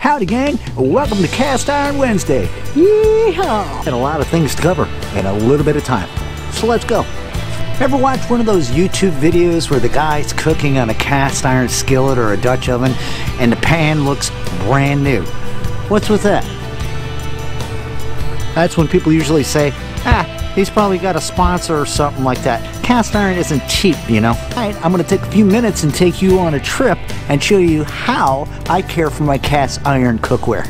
Howdy gang, welcome to Cast Iron Wednesday. Yeehaw! And a lot of things to cover in a little bit of time. So let's go. Ever watch one of those YouTube videos where the guy's cooking on a cast iron skillet or a Dutch oven and the pan looks brand new? What's with that? That's when people usually say, he's probably got a sponsor or something like that. Cast iron isn't cheap, you know. Alright, I'm going to take a few minutes and take you on a trip and show you how I care for my cast iron cookware.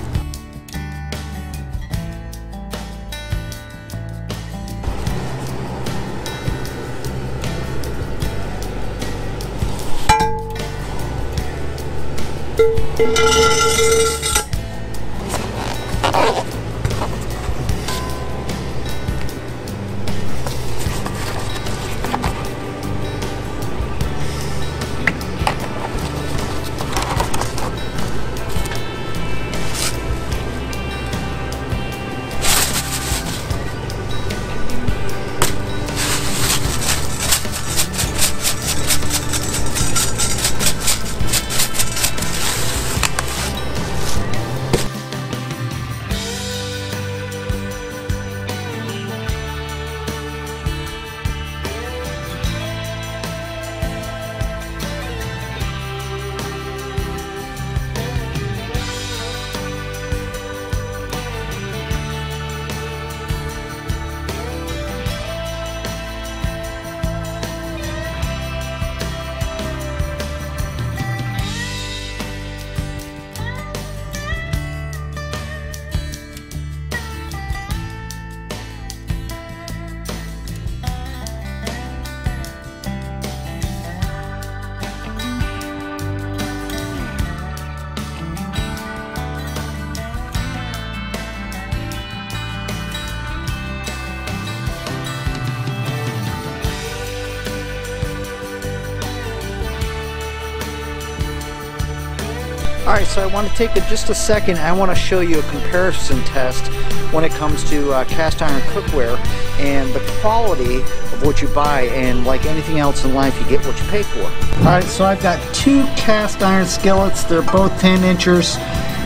Alright, so I want to take just a second. I want to show you a comparison test when it comes to cast iron cookware and the quality of what you buy, and like anything else in life, you get what you pay for. Alright, so I've got two cast iron skillets. They're both 10 inchers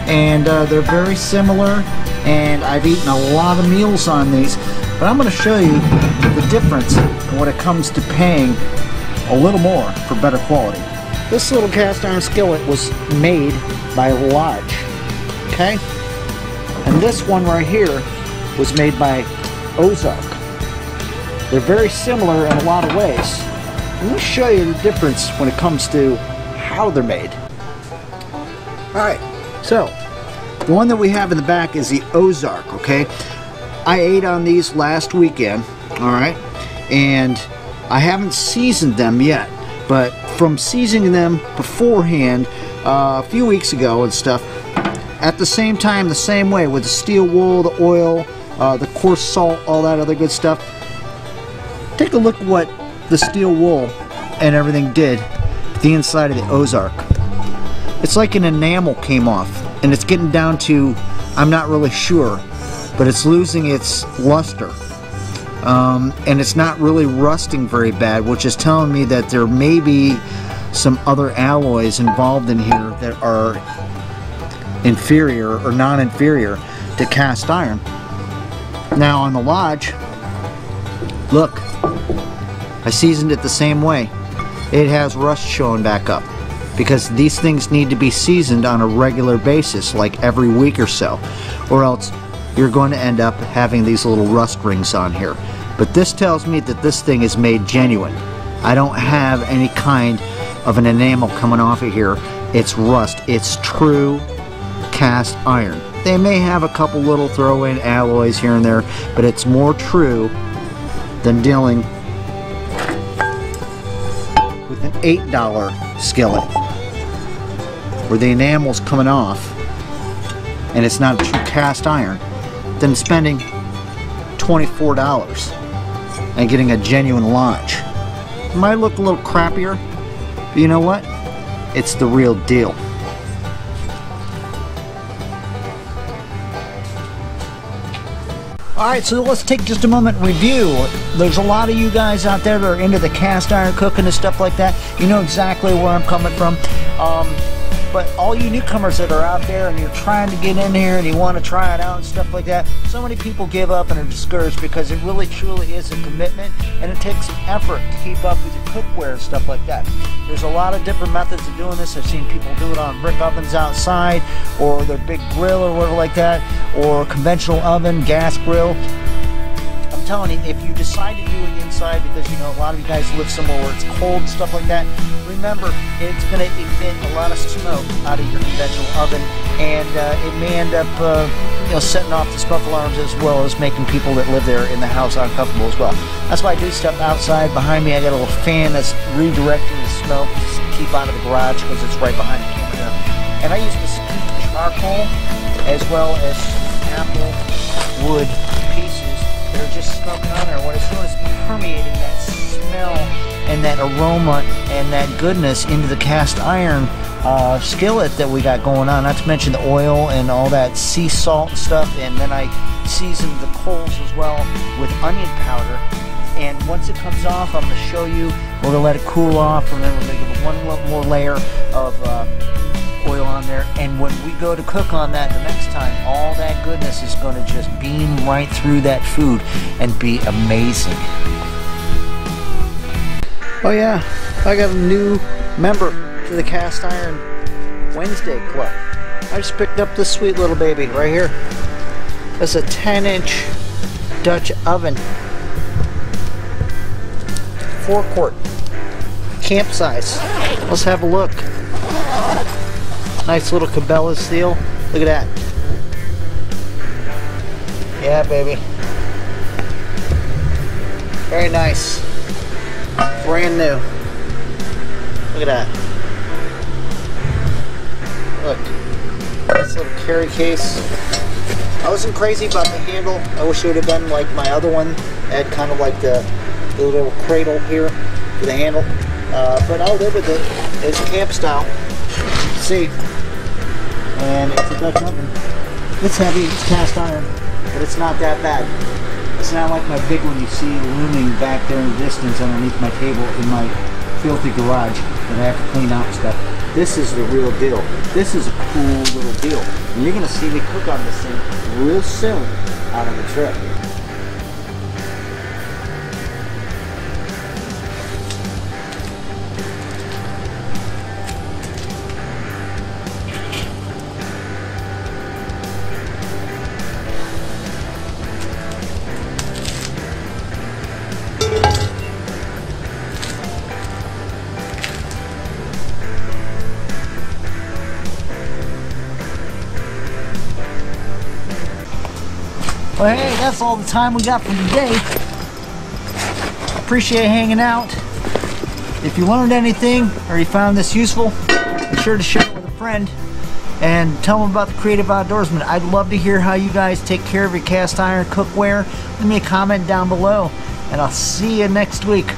and they're very similar, and I've eaten a lot of meals on these, but I'm going to show you the difference when it comes to paying a little more for better quality. This little cast iron skillet was made by Lodge, okay? And this one right here was made by Ozark. They're very similar in a lot of ways. Let me show you the difference when it comes to how they're made. Alright, so the one that we have in the back is the Ozark, okay? I ate on these last weekend, alright? And I haven't seasoned them yet, but from seasoning them beforehand a few weeks ago and stuff, at the same time, the same way, with the steel wool, the oil, the coarse salt, all that other good stuff, take a look at what the steel wool and everything did to the inside of the Ozark. It's like an enamel came off, and it's getting down to, I'm not really sure, but it's losing its luster. And it's not really rusting very bad, which is telling me that there may be some other alloys involved in here that are inferior or non-inferior to cast iron. Now on the Lodge, look, I seasoned it the same way. It has rust showing back up because these things need to be seasoned on a regular basis, like every week or so, or else you're going to end up having these little rust rings on here. But this tells me that this thing is made genuine. I don't have any kind of an enamel coming off of here. It's rust. It's true cast iron. They may have a couple little throw-in alloys here and there, but it's more true than dealing with an $8 skillet where the enamel's coming off and it's not true cast iron, than spending $24 and getting a genuine Lodge. It might look a little crappier, but you know what? It's the real deal. Alright, so let's take just a moment and review. There's a lot of you guys out there that are into the cast iron cooking and stuff like that. You know exactly where I'm coming from. But all you newcomers that are out there and you're trying to get in here and you want to try it out and stuff like that, so many people give up and are discouraged because it really truly is a commitment and it takes some effort to keep up with your cookware and stuff like that. There's a lot of different methods of doing this. I've seen people do it on brick ovens outside, or their big grill or whatever like that, or conventional oven, gas grill. I'm telling you, if you decide to do it inside, because you know a lot of you guys live somewhere where it's cold and stuff like that, remember it's going to emit a lot of smoke out of your conventional oven, and it may end up you know, setting off the smoke alarms, as well as making people that live there in the house uncomfortable as well. That's why I do stuff outside. Behind me I got a little fan that's redirecting the smoke to keep out of the garage, because it's right behind the camera there. And I use mesquite charcoal as well as apple wood pieces. They're just smoking on there. What it's doing is permeating that smell and that aroma and that goodness into the cast iron skillet that we got going on. Not to mention the oil and all that sea salt and stuff. And then I season the coals as well with onion powder. And once it comes off, I'm going to show you. We're going to let it cool off, and then we're going to give it one more layer of oil on there, and when we go to cook on that the next time, all that goodness is going to just beam right through that food and be amazing. Oh yeah, I got a new member to the Cast Iron Wednesday Club. I just picked up this sweet little baby right here. It's a 10-inch Dutch oven, 4-quart, camp size. Let's have a look. Nice little Cabela steel. Look at that. Yeah, baby. Very nice. Brand new. Look at that. Look. Nice little carry case. I wasn't crazy about the handle. I wish it would have been like my other one. It had kind of like the little cradle here for the handle. But I'll live with it. It's camp style. See, and it's a Dutch oven. It's heavy, it's cast iron, but it's not that bad. It's not like my big one you see looming back there in the distance underneath my table in my filthy garage that I have to clean out and stuff. This is the real deal. This is a cool little deal. And you're going to see me cook on this thing real soon out on the trip. Well, hey, that's all the time we got for today. Appreciate hanging out. If you learned anything or you found this useful, be sure to share it with a friend and tell them about the Creative Outdoorsman. I'd love to hear how you guys take care of your cast iron cookware. Leave me a comment down below, and I'll see you next week.